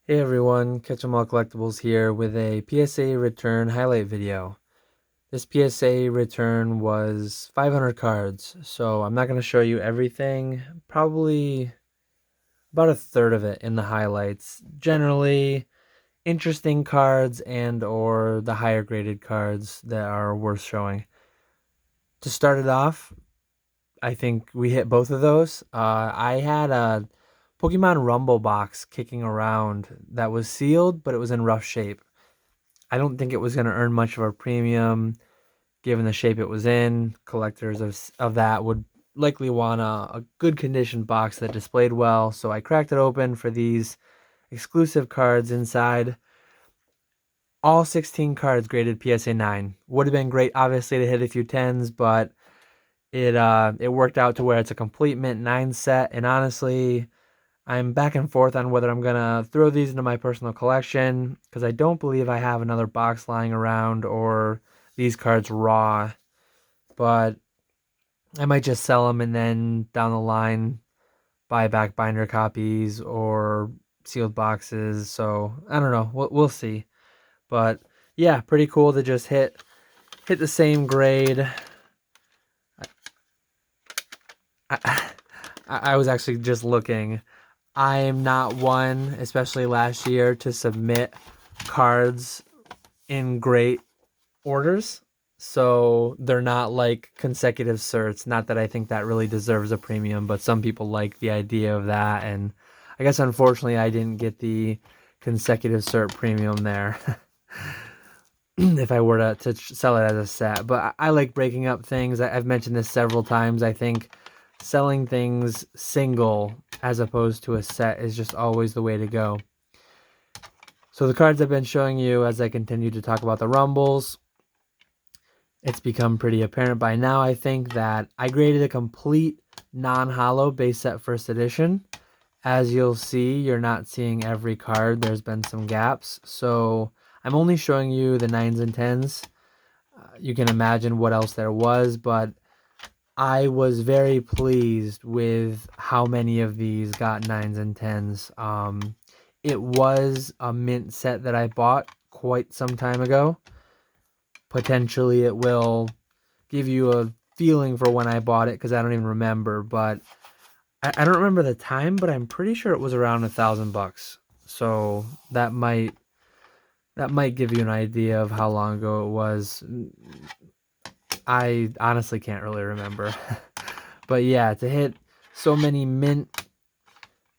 Hey everyone, Catch 'em All Collectibles here with a PSA return highlight video. This PSA return was 500 cards, so I'm not going to show you everything, probably about a third of it in the highlights. Generally, interesting cards and or the higher graded cards that are worth showing. To start it off, I think we hit both of those. I had a Pokemon Rumble box kicking around that was sealed, but it was in rough shape. I don't think it was going to earn much of a premium given the shape it was in. Collectors of that would likely want a good condition box that displayed well, so I cracked it open for these exclusive cards inside. All 16 cards graded PSA 9. Would have been great, obviously, to hit a few 10s, but it worked out to where it's a complete mint 9 set, and honestly, I'm back and forth on whether I'm going to throw these into my personal collection because I don't believe I have another box lying around or these cards raw. But I might just sell them and then down the line buy back binder copies or sealed boxes. So I don't know. We'll see. But yeah, pretty cool to just hit the same grade. I, I was actually just looking. I am not one, especially last year, to submit cards in great orders. So they're not like consecutive certs. Not that I think that really deserves a premium, but some people like the idea of that. And I guess unfortunately I didn't get the consecutive cert premium there if I were to sell it as a set. But I like breaking up things. I've mentioned this several times. I think selling things single as opposed to a set is just always the way to go. So the cards I've been showing you as I continue to talk about the Rumbles, it's become pretty apparent by now, I think, that I graded a complete non-holo base set first edition. As you'll see, you're not seeing every card. There's been some gaps. So I'm only showing you the 9s and 10s. You can imagine what else there was, but I was very pleased with how many of these got 9s and 10s. It was a mint set that I bought quite some time ago. Potentially it will give you a feeling for when I bought it because I don't even remember, but I don't remember the time, but I'm pretty sure it was around $1,000. So that might give you an idea of how long ago it was. I honestly can't really remember. But yeah, to hit so many mint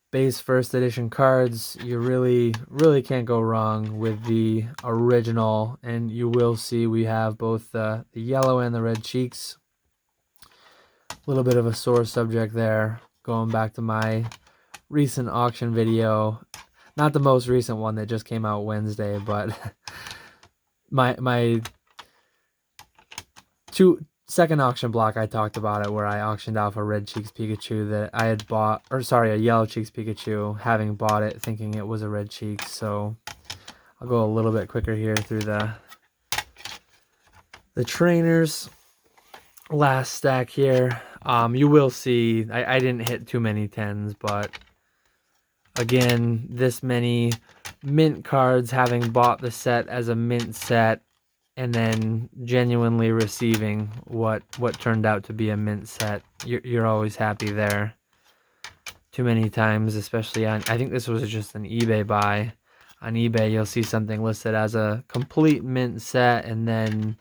base first edition cards, you really can't go wrong with the original. And you will see we have both the yellow and the red cheeks. A little bit of a sore subject there, going back to my recent auction video. Not the most recent one that just came out Wednesday, but my second auction block, I talked about it, where I auctioned off a red cheeks Pikachu that I had bought, or sorry, a yellow cheeks Pikachu, having bought it thinking it was a red cheeks. So I'll go a little bit quicker here through the trainers. Last stack here. You will see I didn't hit too many 10s, but again, this many mint cards, having bought the set as a mint set and then genuinely receiving what turned out to be a mint set, you're always happy there. Too many times, especially on, I think this was just an eBay buy. On eBay, you'll see something listed as a complete mint set, and then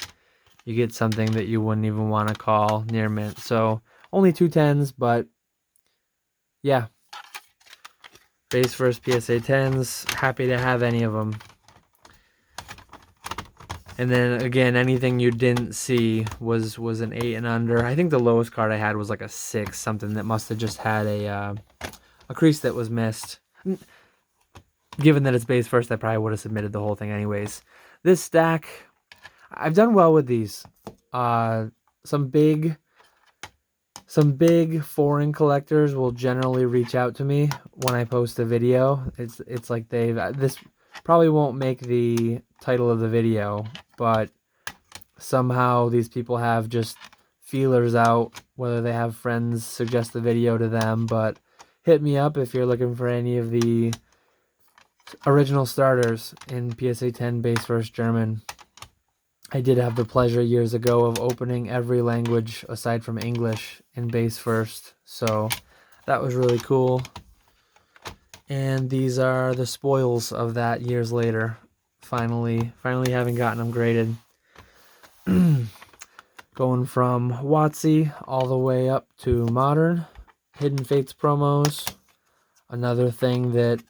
you get something that you wouldn't even want to call near mint. So only 2 10s, but yeah. Base first PSA 10s, happy to have any of them. And then again, anything you didn't see was an 8 and under. I think the lowest card I had was like a 6, something that must have just had a crease that was missed. Given that it's base first, I probably would have submitted the whole thing anyways. This stack, I've done well with these. Some big foreign collectors will generally reach out to me when I post a video. It's like this probably won't make the title of the video, but somehow these people have just feelers out, whether they have friends suggest the video to them. But hit me up if you're looking for any of the Original starters in PSA 10 base versus German. I did have the pleasure years ago of opening every language aside from English in base first, so that was really cool. And these are the spoils of that years later. Finally having gotten them graded. Going from WOTC all the way up to modern. Hidden Fates promos. Another thing that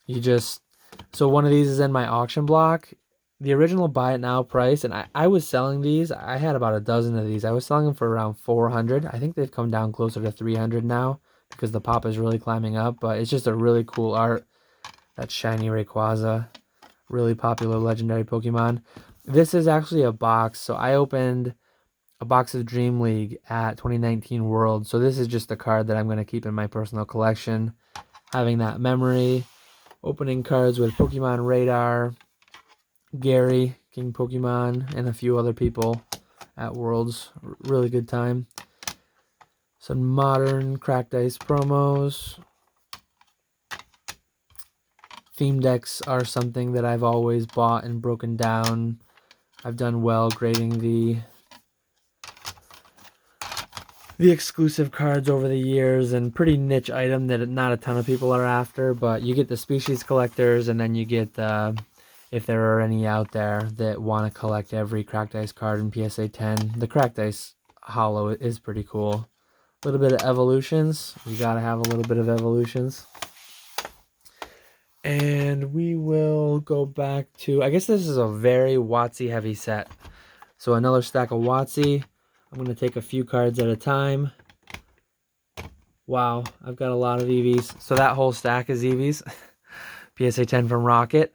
you just... So one of these is in my auction block. The original buy it now price, and I was selling these. I had about a dozen of these. I was selling them for around 400. I think they've come down closer to 300 now because the pop is really climbing up. But it's just a really cool art. That shiny Rayquaza. Really popular legendary Pokemon. This is actually a box. So I opened a box of Dream League at 2019 World. So this is just a card that I'm going to keep in my personal collection. Having that memory. Opening cards with Pokemon Radar, Gary, King Pokemon, and a few other people at Worlds. Really good time. Some modern cracked ice promos. Theme decks are something that I've always bought and broken down. I've done well grading the exclusive cards over the years, and pretty niche item that not a ton of people are after, but you get the species collectors, and then you get if there are any out there that want to collect every cracked ice card in PSA 10. The cracked ice holo is pretty cool. A little bit of evolutions. You gotta have a little bit of evolutions. And we will go back to, I guess this is a very WOTC heavy set. So another stack of WOTC. I'm going to take a few cards at a time. Wow, I've got a lot of EVs. So that whole stack is EVs. PSA 10 from Rocket.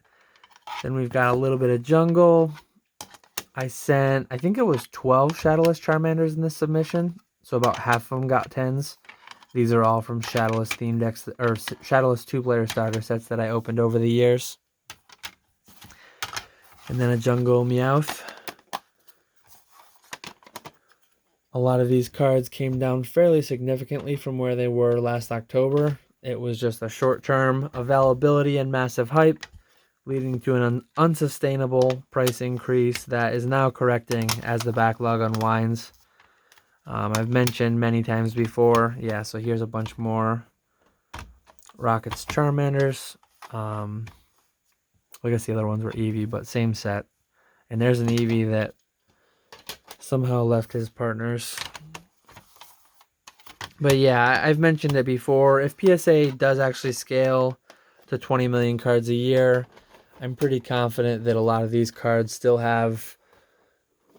Then we've got a little bit of Jungle. I think it was 12 Shadowless Charmanders in this submission. So about half of them got 10s. These are all from Shadowless theme decks, or Shadowless 2-player starter sets that I opened over the years. And then a Jungle Meowth. A lot of these cards came down fairly significantly from where they were last October. It was just a short-term availability and massive hype, leading to an unsustainable price increase that is now correcting as the backlog unwinds. I've mentioned many times before. Yeah, so here's a bunch more Rockets Charmanders. I guess the other ones were Eevee, but same set. And there's an Eevee that somehow left his partners. But yeah, I've mentioned it before. If PSA does actually scale to 20 million cards a year, I'm pretty confident that a lot of these cards still have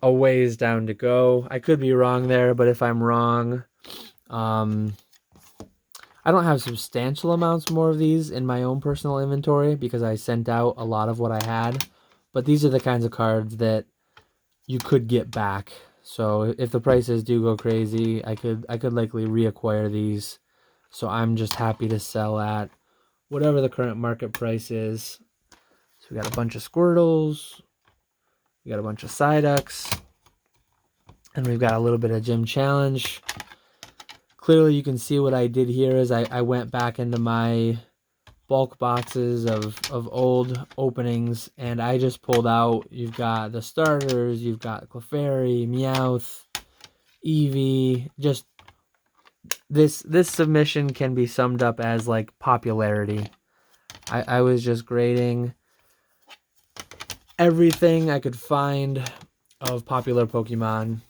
a ways down to go. I could be wrong there, but if I'm wrong, I don't have substantial amounts more of these in my own personal inventory because I sent out a lot of what I had. But these are the kinds of cards that you could get back. So if the prices do go crazy, I could likely reacquire these. So I'm just happy to sell at whatever the current market price is. So we got a bunch of Squirtles, we got a bunch of Psyducks, and we've got a little bit of Gym Challenge. Clearly you can see what I did here is I went back into my bulk boxes of old openings, and I just pulled out, you've got the starters, you've got Clefairy, Meowth, Eevee. Just this submission can be summed up as like popularity. I was just grading everything I could find of popular Pokemon.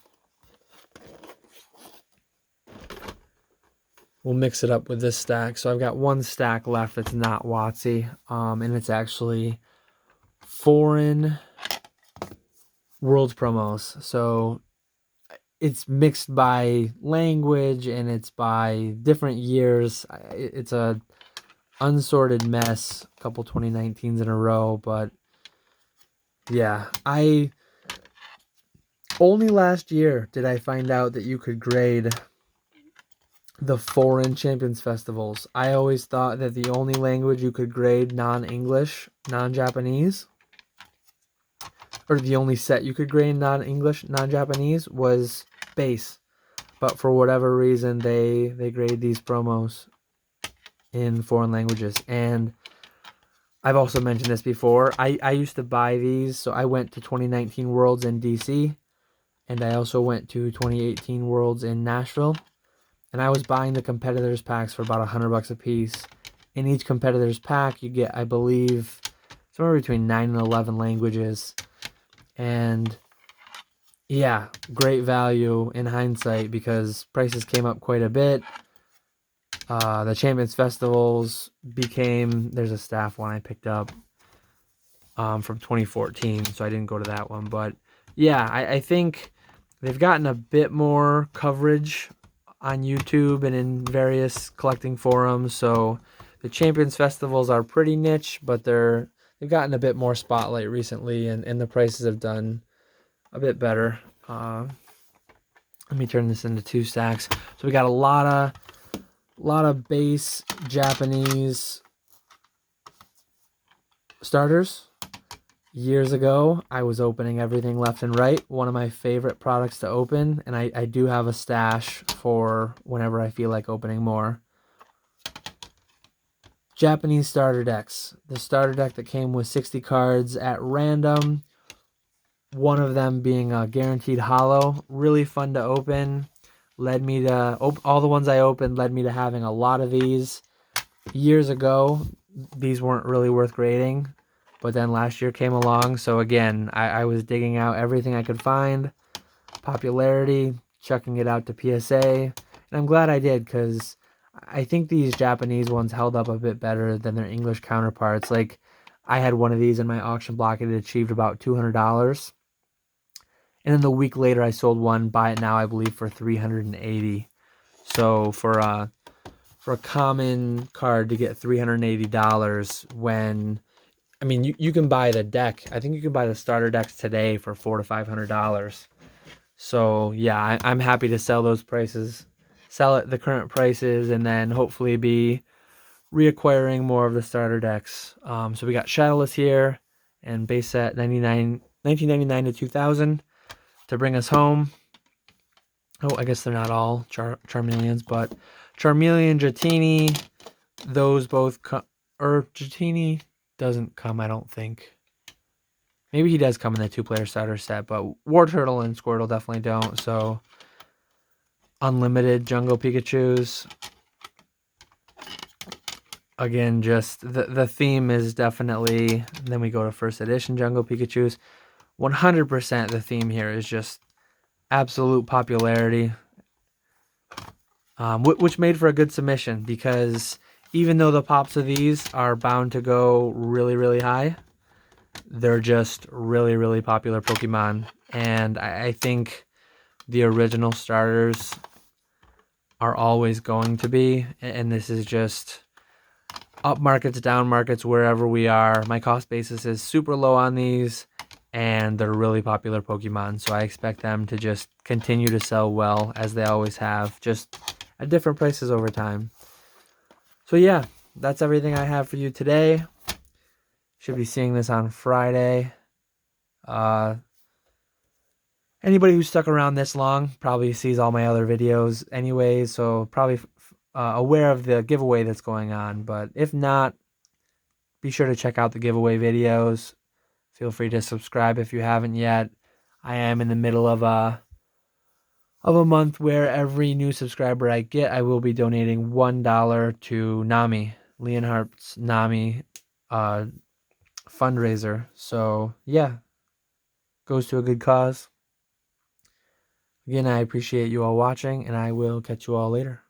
We'll mix it up with this stack. So I've got one stack left that's not WOTC, and it's actually foreign Worlds promos. So it's mixed by language and it's by different years. It's a unsorted mess. A couple 2019s in a row, but yeah, only last year did I find out that you could grade the foreign Champions Festivals. I always thought that the only language you could grade non-English, non-Japanese, or the only set you could grade non-English, non-Japanese was base. But for whatever reason, they grade these promos in foreign languages. And I've also mentioned this before. I used to buy these. So I went to 2019 Worlds in DC. And I also went to 2018 Worlds in Nashville. And I was buying the competitors packs for about $100 a piece. In each competitors pack, you get, I believe, somewhere between 9 and 11 languages. And yeah, great value in hindsight because prices came up quite a bit. The Champions Festivals became, there's a staff one I picked up from 2014, so I didn't go to that one. But yeah, I think they've gotten a bit more coverage on YouTube and in various collecting forums. So the Champions Festivals are pretty niche, but they've gotten a bit more spotlight recently, and the prices have done a bit better. Let me turn this into 2 stacks. So we got a lot of base Japanese starters. Years ago, I was opening everything left and right. One of my favorite products to open, and I do have a stash for whenever I feel like opening more. Japanese starter decks. The starter deck that came with 60 cards at random. One of them being a guaranteed holo. Really fun to open. Led me to, all the ones I opened led me to having a lot of these. Years ago, these weren't really worth grading. But then last year came along. So again, I was digging out everything I could find. Popularity, chucking it out to PSA. And I'm glad I did because I think these Japanese ones held up a bit better than their English counterparts. Like, I had one of these in my auction block. It achieved about $200. And then the week later, I sold one. Buy it now, I believe, for $380. So for a common card to get $380 when, I mean, you can buy the deck. I think you can buy the starter decks today for $400 to $500. So yeah, I'm happy to sell those prices, sell at the current prices, and then hopefully be reacquiring more of the starter decks. So we got Shadowless here and base set 1999 to 2000 to bring us home. Oh, I guess they're not all Charmeleons, but Charmeleon, Dratini, those both come, or Dratini doesn't come, I don't think. Maybe he does come in the 2-player starter set, but Wartortle and Squirtle definitely don't. So, unlimited Jungle Pikachus. Again, just the theme is definitely, then we go to first edition Jungle Pikachus. 100% the theme here is just absolute popularity, which made for a good submission because even though the pops of these are bound to go really, really high, they're just really, really popular Pokemon. And I think the original starters are always going to be. And this is just up markets, down markets, wherever we are. My cost basis is super low on these. And they're really popular Pokemon. So I expect them to just continue to sell well as they always have. Just at different prices over time. So yeah, that's everything I have for you today. Should be seeing this on Friday. Anybody who's stuck around this long probably sees all my other videos anyways, so probably aware of the giveaway that's going on. But if not, be sure to check out the giveaway videos. Feel free to subscribe if you haven't yet. I am in the middle of a month where every new subscriber I get, I will be donating $1 to NAMI, Leonhardt's NAMI fundraiser. So yeah, goes to a good cause. Again, I appreciate you all watching, and I will catch you all later.